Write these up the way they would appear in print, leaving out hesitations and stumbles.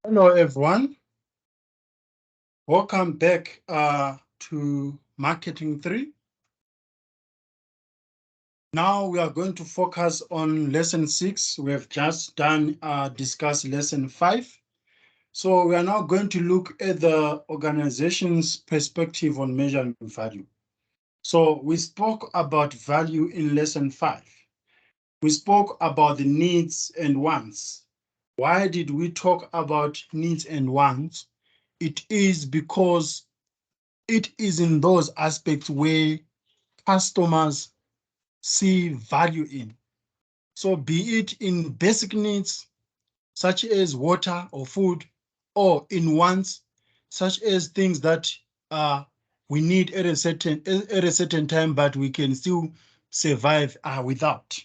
Hello, everyone. Welcome back to Marketing 3. Now we are going to focus on lesson 6. We have just discussed lesson 5. So we are now going to look at the organization's perspective on measuring value. So we spoke about value in lesson 5. We spoke about the needs and wants. Why did we talk about needs and wants? It is because it is in those aspects where customers see value in. So be it in basic needs, such as water or food, or in wants, such as things that we need at a certain time, but we can still survive without.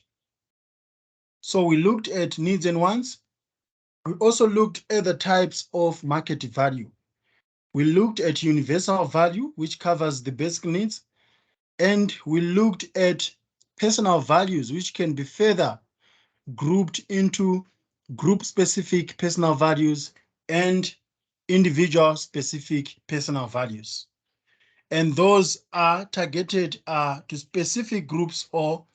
So we looked at needs and wants. We also looked at the types of market value. We looked at universal value, which covers the basic needs. And we looked at personal values, which can be further grouped into group-specific personal values and individual-specific personal values. And those are targeted to specific groups or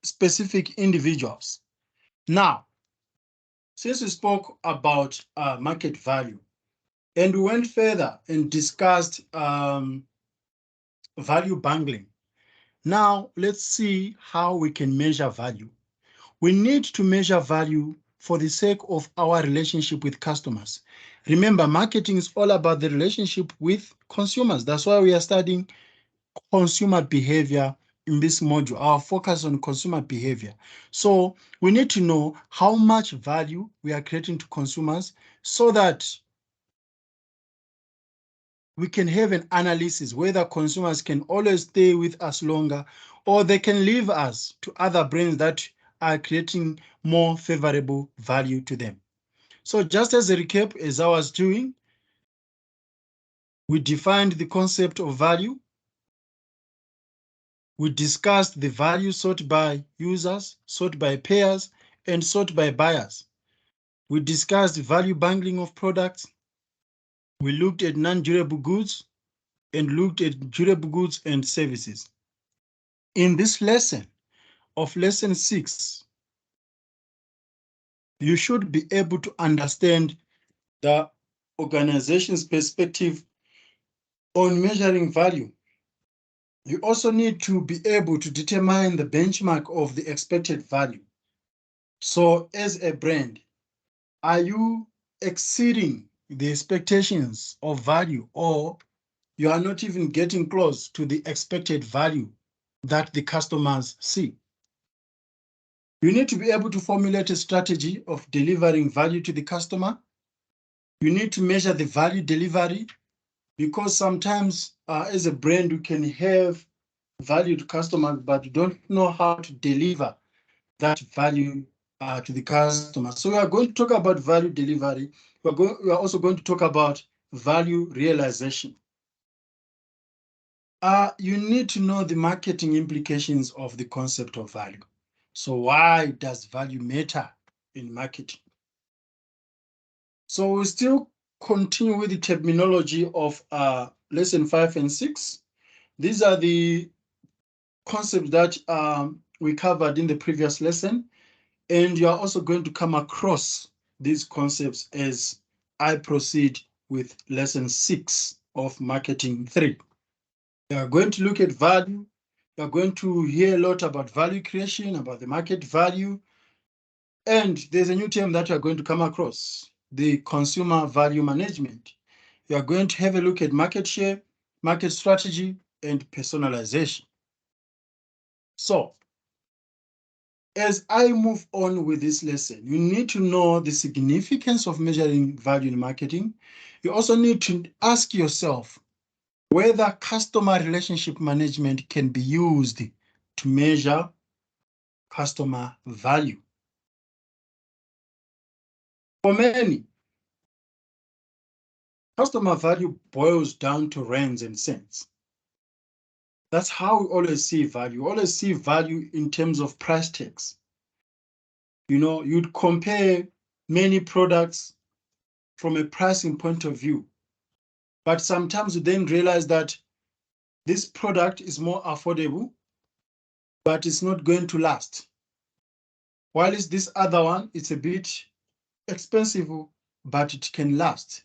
specific individuals. Now, since we spoke about market value, and we went further and discussed value bundling. Now, let's see how we can measure value. We need to measure value for the sake of our relationship with customers. Remember, marketing is all about the relationship with consumers. That's why we are studying consumer behavior in this module. Our focus on consumer behavior. So we need to know how much value we are creating to consumers so that we can have an analysis whether consumers can always stay with us longer or they can leave us to other brands that are creating more favorable value to them. So just as a recap, as I was doing, we defined the concept of value. We discussed the value sought by users, sought by payers, and sought by buyers. We discussed value bundling of products. We looked at non-durable goods and looked at durable goods and services. In this lesson of lesson 6, you should be able to understand the organization's perspective on measuring value. You also need to be able to determine the benchmark of the expected value. So as a brand, are you exceeding the expectations of value, or you are not even getting close to the expected value that the customers see? You need to be able to formulate a strategy of delivering value to the customer. You need to measure the value delivery, because sometimes as a brand, you can have value to customers, but you don't know how to deliver that value to the customer. So we are going to talk about value delivery. We are also going to talk about value realization. You need to know the marketing implications of the concept of value. So why does value matter in marketing? So we still continue with the terminology of lesson 5 and 6. These are the concepts that we covered in the previous lesson. And you are also going to come across these concepts as I proceed with lesson 6 of Marketing 3. We are going to look at value. You are going to hear a lot about value creation, about the market value. And there's a new term that you are going to come across, the consumer value management. You are going to have a look at market share, market strategy, and personalization. So, as I move on with this lesson, you need to know the significance of measuring value in marketing. You also need to ask yourself whether customer relationship management can be used to measure customer value. For many, customer value boils down to rands and cents. That's how we always see value. We always see value in terms of price tags. You know, you'd compare many products from a pricing point of view. But sometimes you then realize that this product is more affordable, but it's not going to last. While this other one, it's a bit expensive, but it can last.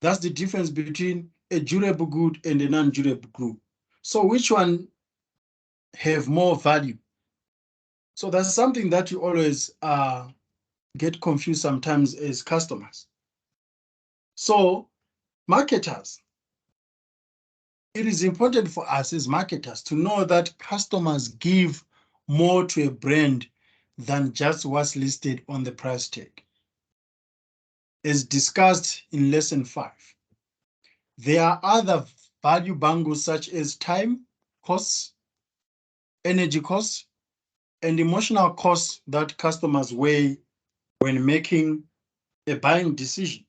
That's the difference between a durable good and a non-durable good. So which one have more value? So that's something that you always get confused sometimes as customers. So marketers, it is important for us as marketers to know that customers give more to a brand than just what's listed on the price tag. As discussed in lesson 5, there are other value bangles such as time costs, energy costs, and emotional costs that customers weigh when making a buying decision.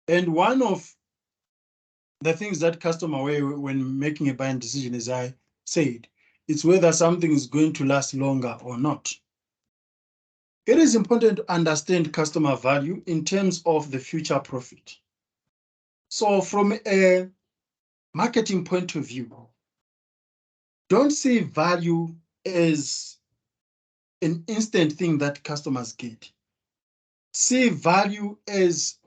And one of the things that customer weigh when making a buying decision, as I said, it's whether something is going to last longer or not. It is important to understand customer value in terms of the future profit. So from a marketing point of view, don't see value as an instant thing that customers get. See value as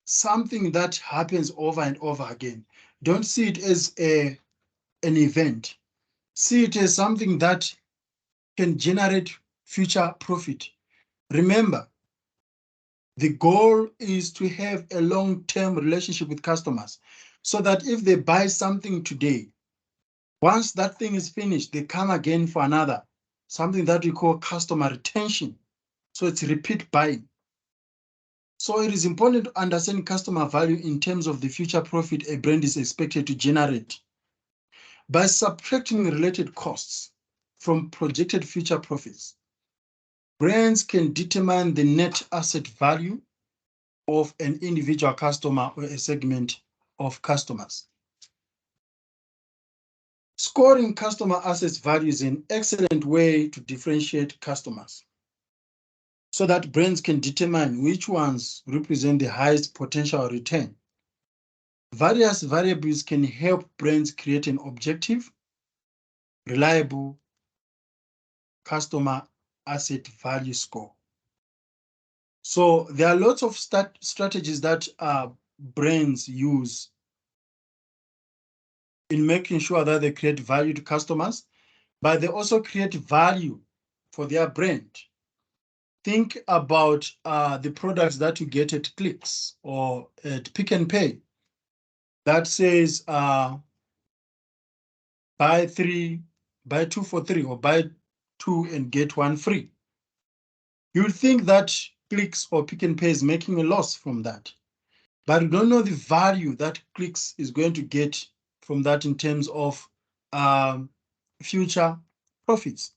something that happens over and over again. Don't see it as an event. See it as something that can generate future profit. Remember, the goal is to have a long-term relationship with customers so that if they buy something today, once that thing is finished, they come again for another, something that we call customer retention. So it's repeat buying. So it is important to understand customer value in terms of the future profit a brand is expected to generate. By subtracting related costs from projected future profits, brands can determine the net asset value of an individual customer or a segment of customers. Scoring customer assets value is an excellent way to differentiate customers so that brands can determine which ones represent the highest potential return. Various variables can help brands create an objective, reliable customer asset value score. So there are lots of strategies that brands use in making sure that they create value to customers, but they also create value for their brand. Think about the products that you get at Clicks or at Pick and Pay that says buy 2 for 3, or buy 2 and get 1 free. You would think that Clicks or Pick and Pay is making a loss from that, but you don't know the value that Clicks is going to get from that in terms of future profits.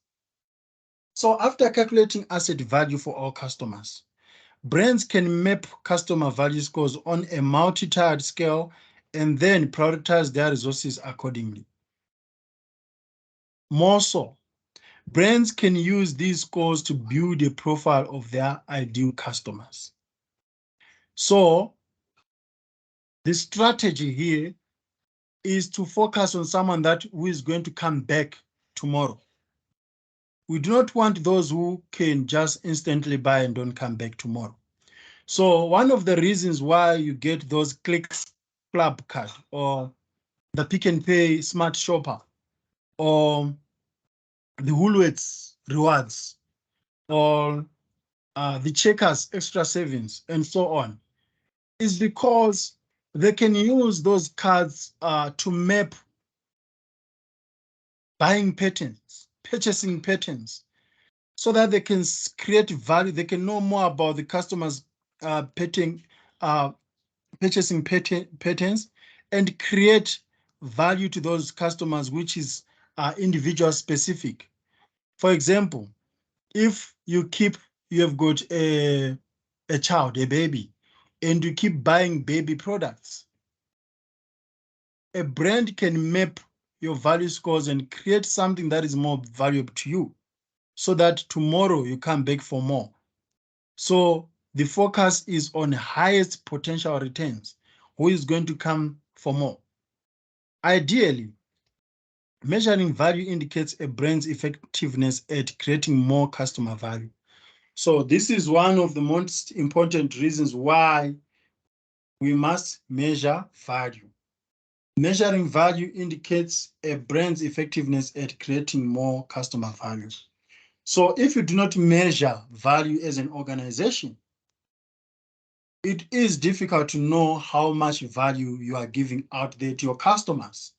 So after calculating asset value for all customers, brands can map customer value scores on a multi-tiered scale and then prioritize their resources accordingly. More so, brands can use these scores to build a profile of their ideal customers. So the strategy here is to focus on someone who is going to come back tomorrow. We do not want those who can just instantly buy and don't come back tomorrow. So one of the reasons why you get those Clicks Club card or the Pick and Pay Smart Shopper or the Woolworths Rewards or the Checkers Extra Savings and so on is because they can use those cards to map buying patterns, purchasing patterns, so that they can create value. They can know more about the customers' purchasing patterns and create value to those customers, which is individual specific. For example, if you have got a child, a baby, and you keep buying baby products, a brand can map your value scores and create something that is more valuable to you so that tomorrow you come back for more. So the focus is on highest potential returns. Who is going to come for more? Ideally, measuring value indicates a brand's effectiveness at creating more customer value. So this is one of the most important reasons why we must measure value. Measuring value indicates a brand's effectiveness at creating more customer value. So if you do not measure value as an organization, it is difficult to know how much value you are giving out there to your customers.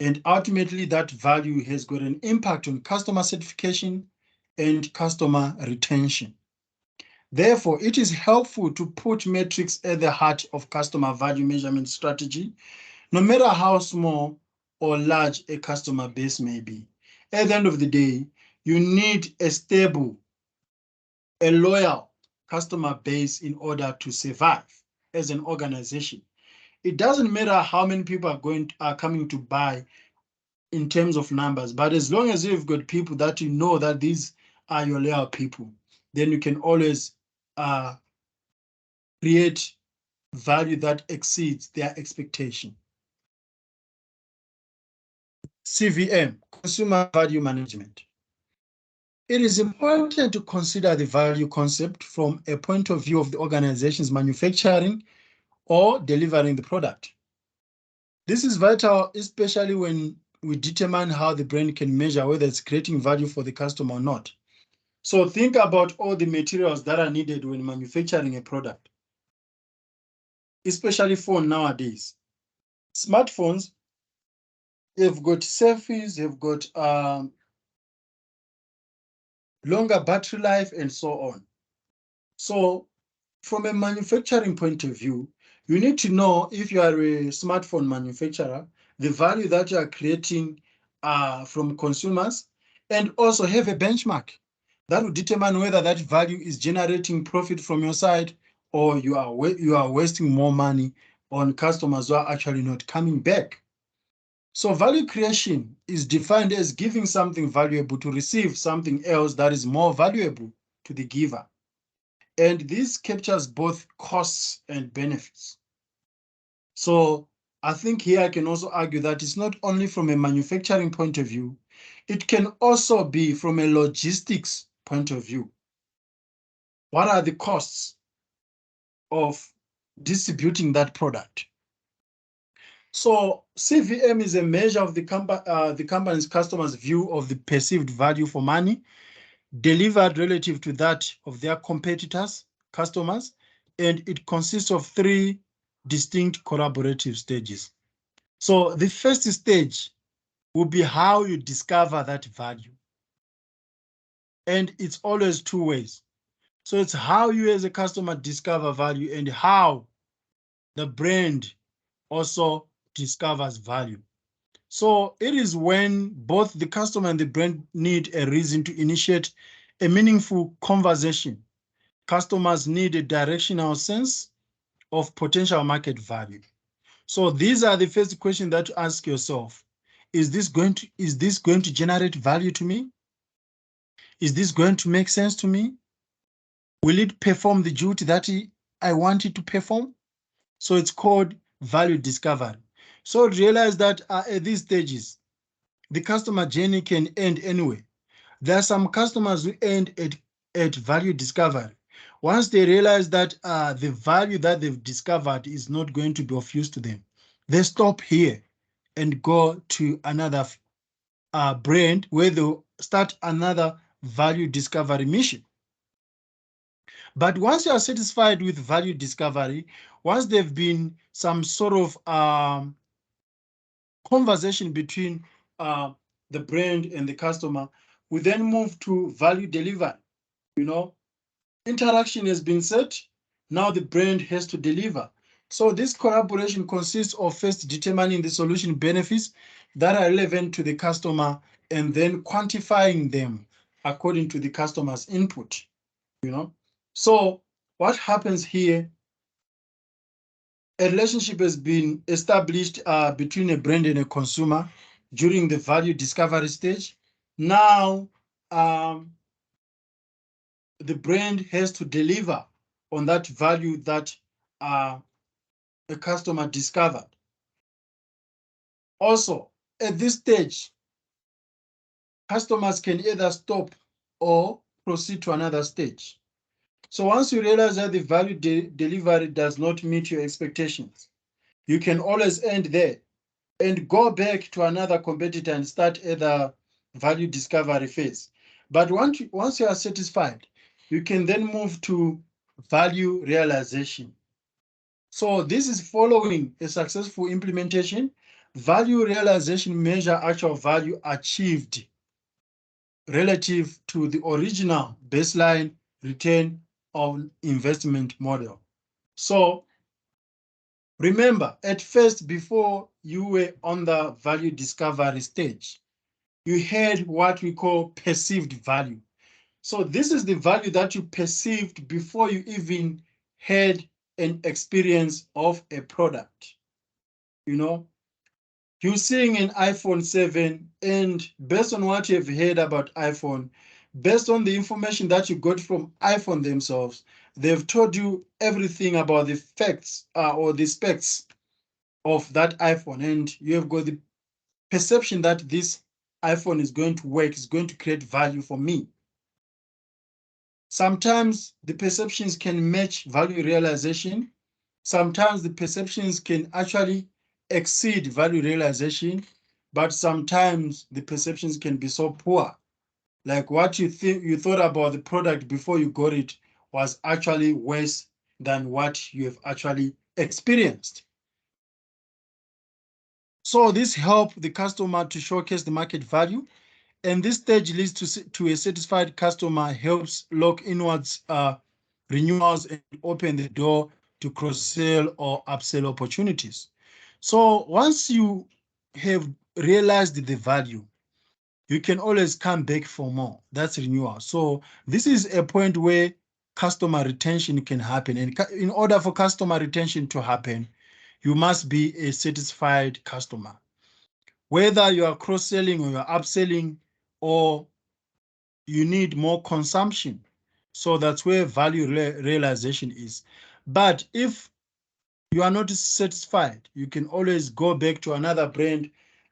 And ultimately, that value has got an impact on customer certification and customer retention. Therefore, it is helpful to put metrics at the heart of customer value measurement strategy, no matter how small or large a customer base may be. At the end of the day, you need a stable, a loyal customer base in order to survive as an organization. It doesn't matter how many people are coming to buy in terms of numbers, but as long as you've got people that you know that these are your loyal people, then you can always create value that exceeds their expectation. CVM, Consumer Value Management. It is important to consider the value concept from a point of view of the organization's manufacturing or delivering the product. This is vital, especially when we determine how the brand can measure whether it's creating value for the customer or not. So think about all the materials that are needed when manufacturing a product, especially for nowadays. Smartphones, they've got selfies, they've got longer battery life, and so on. So from a manufacturing point of view, you need to know, if you are a smartphone manufacturer, the value that you are creating from consumers, and also have a benchmark that will determine whether that value is generating profit from your side, or you are wasting more money on customers who are actually not coming back. So value creation is defined as giving something valuable to receive something else that is more valuable to the giver. And this captures both costs and benefits. So I think here I can also argue that it's not only from a manufacturing point of view, it can also be from a logistics point of view. What are the costs of distributing that product? So CVM is a measure of the company's customers' view of the perceived value for money delivered relative to that of their competitors, customers, and it consists of 3 distinct collaborative stages. So the first stage will be how you discover that value. And it's always 2 ways. So it's how you as a customer discover value and how the brand also discovers value. So it is when both the customer and the brand need a reason to initiate a meaningful conversation. Customers need a directional sense of potential market value. So these are the first questions that you ask yourself. Is this going to generate value to me? Is this going to make sense to me? Will it perform the duty that I want it to perform? So it's called value discovery. So realize that at these stages, the customer journey can end anyway. There are some customers who end at value discovery. Once they realize that the value that they've discovered is not going to be of use to them, they stop here and go to another brand where they'll start another value discovery mission. But once you are satisfied with value discovery, once there've been some sort of conversation between the brand and the customer, we then move to value delivery. Interaction has been set. Now the brand has to deliver. So this collaboration consists of first determining the solution benefits that are relevant to the customer and then quantifying them according to the customer's input. So what happens here? A relationship has been established between a brand and a consumer during the value discovery stage. Now, the brand has to deliver on that value that a customer discovered. Also, at this stage, customers can either stop or proceed to another stage. So once you realize that the value delivery does not meet your expectations, you can always end there and go back to another competitor and start at the value discovery phase. But once you are satisfied, you can then move to value realization. So this is following a successful implementation. Value realization measure actual value achieved relative to the original baseline return on investment model. So remember, at first, before you were on the value discovery stage, you had what we call perceived value. So this is the value that you perceived before you even had an experience of a product. You know, you're seeing an iPhone 7, and based on what you've heard about iPhone, based on the information that you got from iPhone themselves, they've told you everything about the facts or the specs of that iPhone, and you have got the perception that this iPhone is going to work, is going to create value for me. Sometimes the perceptions can match value realization. Sometimes the perceptions can actually exceed value realization, but sometimes the perceptions can be so poor. Like what you thought about the product before you got it was actually worse than what you have actually experienced. So this helps the customer to showcase the market value, and this stage leads to a satisfied customer, helps lock inwards renewals and open the door to cross-sell or upsell opportunities. So once you have realized the value, you can always come back for more. That's renewal. So this is a point where customer retention can happen. And in order for customer retention to happen, you must be a satisfied customer. Whether you are cross-selling or you're upselling, or you need more consumption. So that's where value realization is. But if you are not satisfied, you can always go back to another brand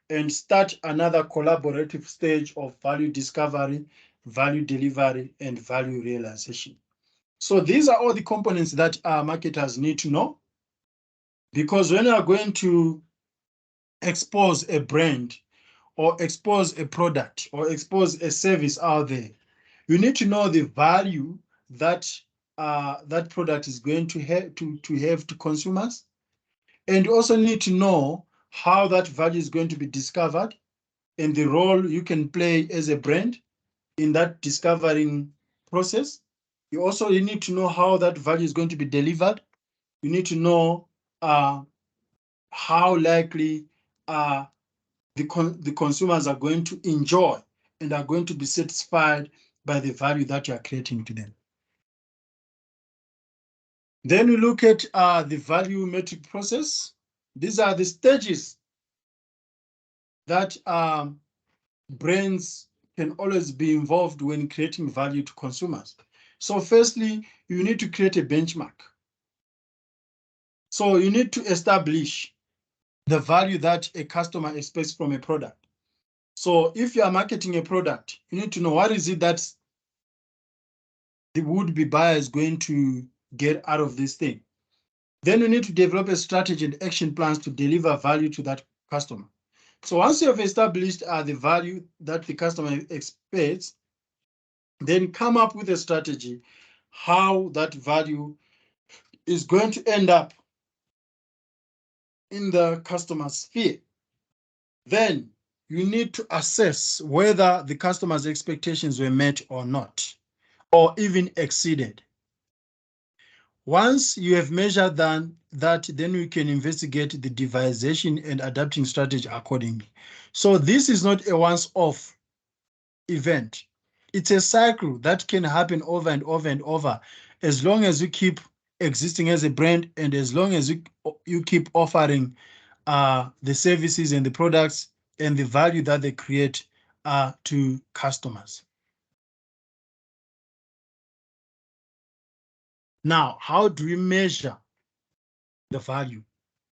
and start another collaborative stage of value discovery, value delivery, and value realization. So these are all the components that our marketers need to know, because when you are going to expose a brand or expose a product or expose a service out there, you need to know the value that that product is going to have to consumers, and you also need to know how that value is going to be discovered and the role you can play as a brand in that discovering process. You need to know how that value is going to be delivered. You need to know how likely the consumers are going to enjoy and are going to be satisfied by the value that you are creating to them. Then we look at the value metric process. These are the stages that brands can always be involved when creating value to consumers. So firstly, you need to create a benchmark. So you need to establish the value that a customer expects from a product. So if you are marketing a product, you need to know what is it that the would-be buyer is going to get out of this thing. Then you need to develop a strategy and action plans to deliver value to that customer. So once you have established the value that the customer expects, then come up with a strategy how that value is going to end up in the customer sphere. Then you need to assess whether the customer's expectations were met or not, or even exceeded. Once you have measured that, then we can investigate the devisation and adapting strategy accordingly. So this is not a once-off event. It's a cycle that can happen over and over and over, as long as you keep existing as a brand and as long as you keep offering the services and the products and the value that they create to customers. Now, how do we measure the value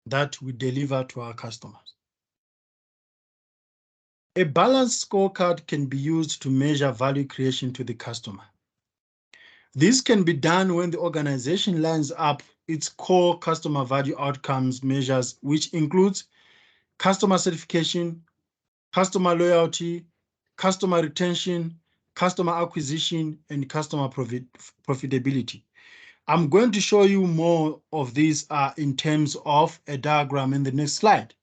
that we deliver to our customers? A balanced scorecard can be used to measure value creation to the customer. This can be done when the organization lines up its core customer value outcomes measures, which includes customer certification, customer loyalty, customer retention, customer acquisition, and customer profitability. I'm going to show you more of these in terms of a diagram in the next slide,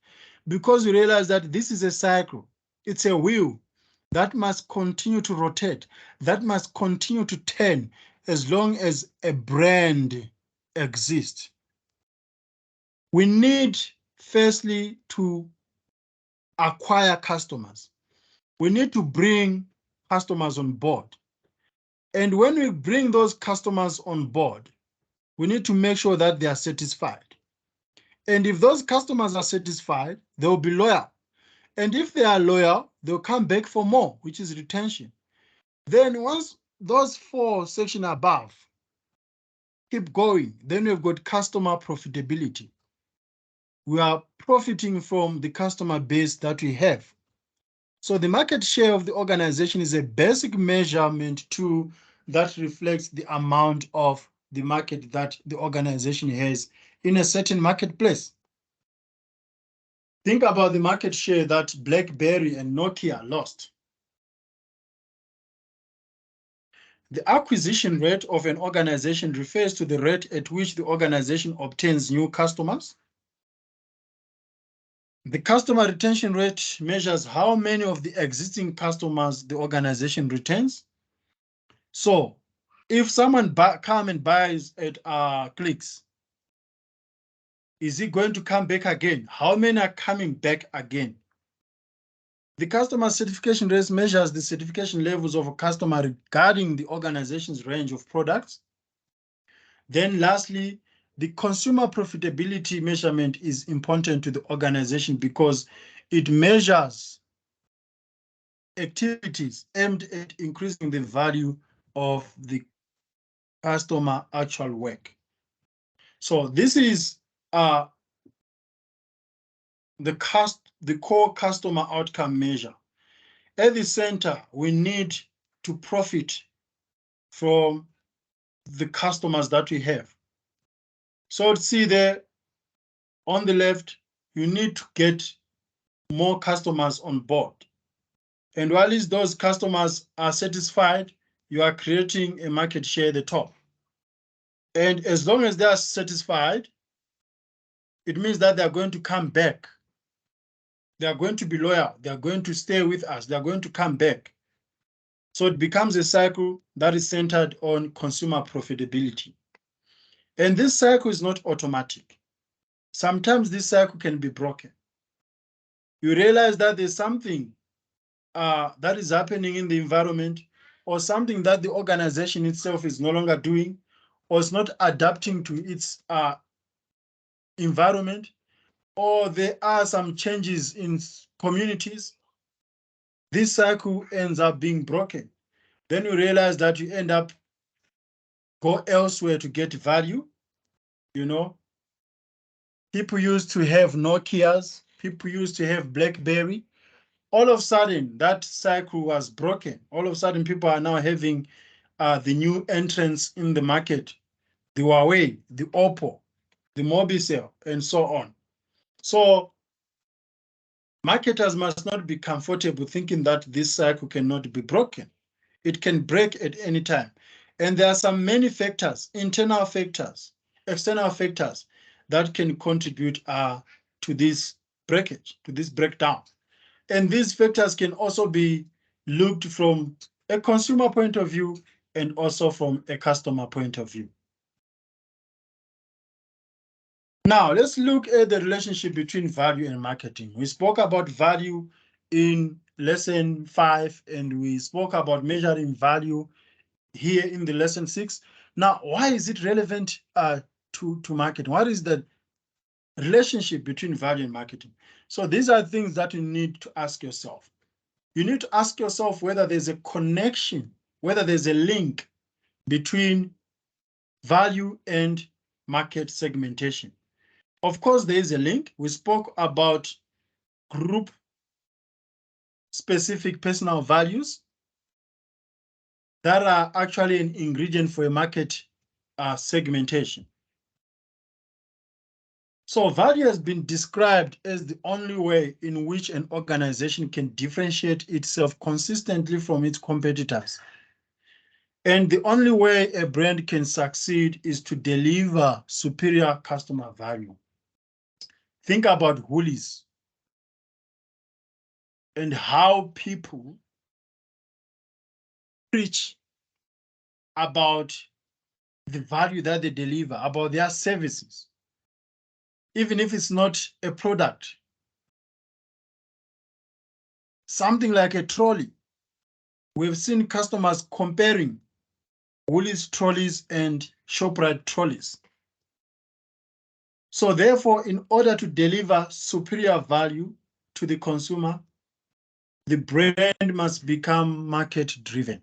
because you realize that this is a cycle. It's a wheel that must continue to rotate, that must continue to turn as long as a brand exists. We need, firstly, to acquire customers. We need to bring customers on board. And when we bring those customers on board, we need to make sure that they are satisfied. And if those customers are satisfied, they will be loyal. And if they are loyal, they'll come back for more, which is retention. Then once those four sections above keep going, then we've got customer profitability. We are profiting from the customer base that we have. So the market share of the organization is a basic measurement tool that reflects the amount of the market that the organization has in a certain marketplace. Think about the market share that BlackBerry and Nokia lost. The acquisition rate of an organization refers to the rate at which the organization obtains new customers. The customer retention rate measures how many of the existing customers the organization retains. So if someone come and buys at Clicks, is he going to come back again? How many are coming back again? The customer certification rate measures the certification levels of a customer regarding the organization's range of products. Then lastly, the consumer profitability measurement is important to the organization because it measures activities aimed at increasing the value of the customer actual work. So this is the core customer outcome measure. At the center, we need to profit from the customers that we have. So see there on the left, you need to get more customers on board. And while those customers are satisfied, you are creating a market share at the top. And as long as they are satisfied, it means that they are going to come back. They are going to be loyal. They are going to stay with us. They are going to come back. So it becomes a cycle that is centered on consumer profitability. And this cycle is not automatic. Sometimes this cycle can be broken. You realize that there's something that is happening in the environment, or something that the organization itself is no longer doing, or is not adapting to its environment, or there are some changes in communities. This cycle ends up being broken. Then you realize that you end up go elsewhere to get value. You know, people used to have Nokias, people used to have BlackBerry. All of a sudden, that cycle was broken. All of a sudden, people are now having the new entrants in the market, the Huawei, the Oppo, the Mobicel, and so on. So marketers must not be comfortable thinking that this cycle cannot be broken. It can break at any time. And there are some many factors, internal factors, external factors that can contribute to this breakage, to this breakdown. And these factors can also be looked from a consumer point of view and also from a customer point of view. Now, let's look at the relationship between value and marketing. We spoke about value in lesson 5, and we spoke about measuring value here in the lesson 6. Now, why is it relevant to marketing? What is the relationship between value and marketing? So these are things that you need to ask yourself. You need to ask yourself whether there's a connection, whether there's a link between value and market segmentation. Of course, there is a link. We spoke about group specific personal values that are actually an ingredient for a market segmentation. So value has been described as the only way in which an organization can differentiate itself consistently from its competitors. And the only way a brand can succeed is to deliver superior customer value. Think about Woolies and how people preach about the value that they deliver, about their services, even if it's not a product. Something like a trolley. We've seen customers comparing Woolies trolleys and ShopRite trolleys. So therefore, in order to deliver superior value to the consumer, the brand must become market-driven.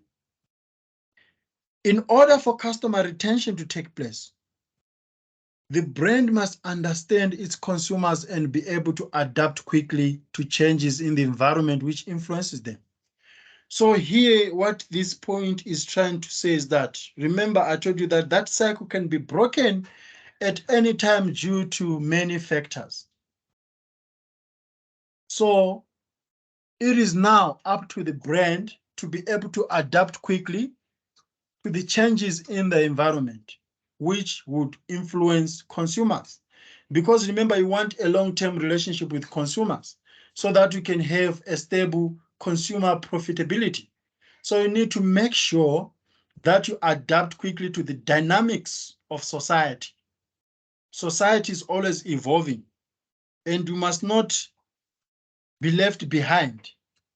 In order for customer retention to take place, the brand must understand its consumers and be able to adapt quickly to changes in the environment which influences them. So here, what this point is trying to say is that, remember, I told you that that cycle can be broken at any time due to many factors. So it is now up to the brand to be able to adapt quickly to the changes in the environment, which would influence consumers. Because remember, you want a long-term relationship with consumers so that you can have a stable consumer profitability. So you need to make sure that you adapt quickly to the dynamics of society. Society is always evolving, and you must not be left behind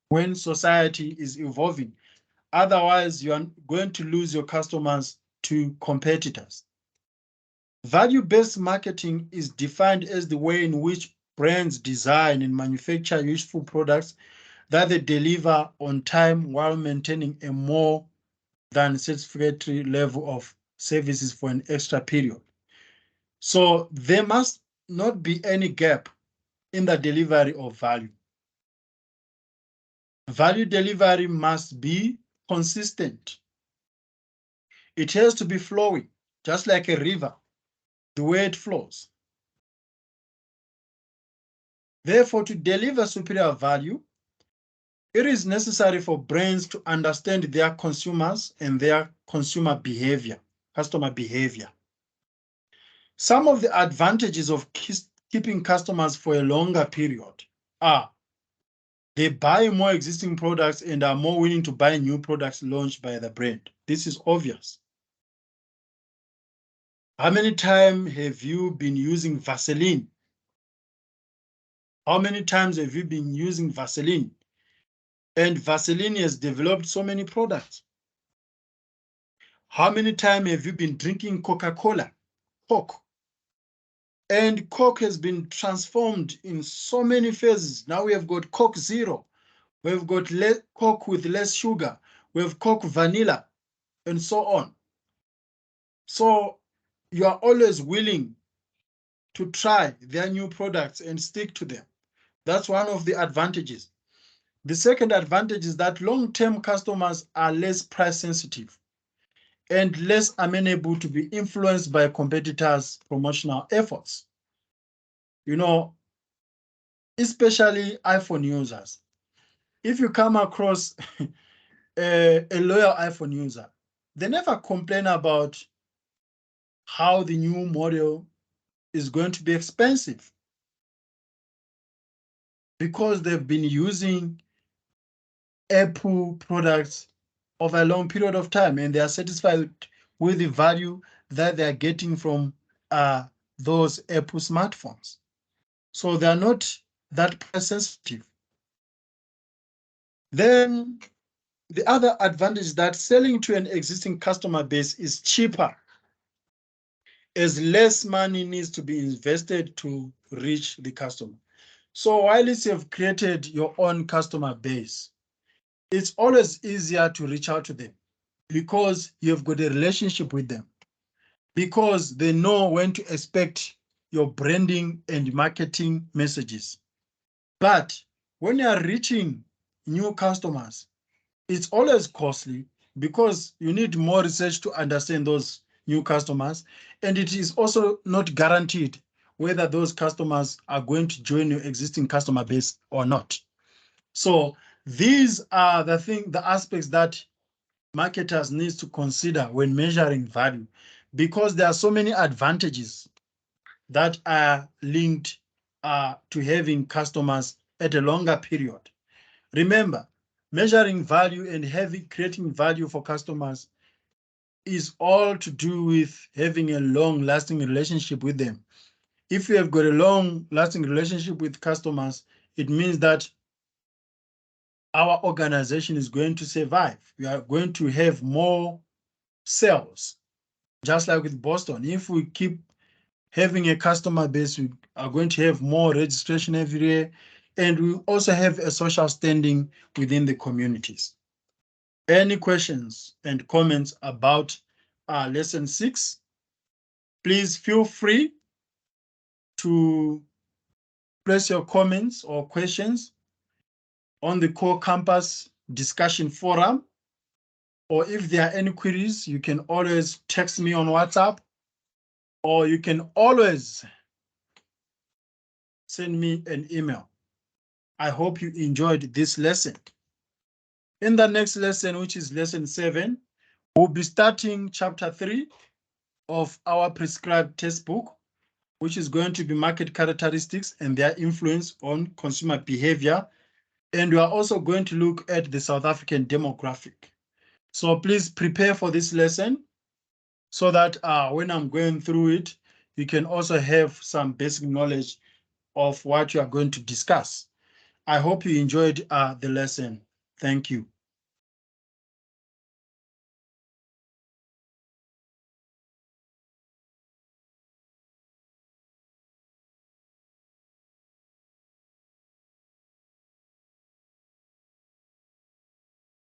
when society is evolving. Otherwise, you are going to lose your customers to competitors. Value-based marketing is defined as the way in which brands design and manufacture useful products that they deliver on time while maintaining a more than satisfactory level of services for an extra period. So there must not be any gap in the delivery of value. Value delivery must be consistent. It has to be flowing, just like a river, the way it flows. Therefore, to deliver superior value, it is necessary for brands to understand their consumers and their consumer behavior, customer behavior. Some of the advantages of keeping customers for a longer period are they buy more existing products and are more willing to buy new products launched by the brand. This is obvious. How many times have you been using Vaseline? How many times have you been using Vaseline? And Vaseline has developed so many products. How many times have you been drinking Coca-Cola, Coke? And Coke has been transformed in so many phases. Now we have got Coke Zero. We've got Coke with less sugar. We have Coke Vanilla, and so on. So you are always willing to try their new products and stick to them. That's one of the advantages. The second advantage is that long-term customers are less price sensitive and less amenable to be influenced by competitors' promotional efforts. You know, especially iPhone users. If you come across a loyal iPhone user, they never complain about how the new model is going to be expensive because they've been using Apple products over a long period of time and they are satisfied with the value that they are getting from those Apple smartphones. So they are not that price sensitive. Then the other advantage is that selling to an existing customer base is cheaper as less money needs to be invested to reach the customer. So while you have created your own customer base, it's always easier to reach out to them because you've got a relationship with them. because they know when to expect your branding and marketing messages. But when you are reaching new customers, it's always costly because you need more research to understand those new customers. And it is also not guaranteed whether those customers are going to join your existing customer base or not. So these are the aspects that marketers need to consider when measuring value, because there are so many advantages that are linked to having customers at a longer period. Remember, measuring value and creating value for customers is all to do with having a long-lasting relationship with them. If you have got a long-lasting relationship with customers, it means that our organization is going to survive. We are going to have more sales. Just like with Boston, if we keep having a customer base, we are going to have more registration every year, and we also have a social standing within the communities. Any questions and comments about lesson 6, please feel free to place your comments or questions on the core campus discussion forum. Or if there are any queries, you can always text me on WhatsApp, or you can always send me an email. I hope you enjoyed this lesson. In the next lesson, which is lesson 7, we'll be starting chapter 3 of our prescribed textbook, which is going to be market characteristics and their influence on consumer behavior. And we are also going to look at the South African demographic. So please prepare for this lesson so that when I'm going through it, you can also have some basic knowledge of what you are going to discuss. I hope you enjoyed the lesson. Thank you.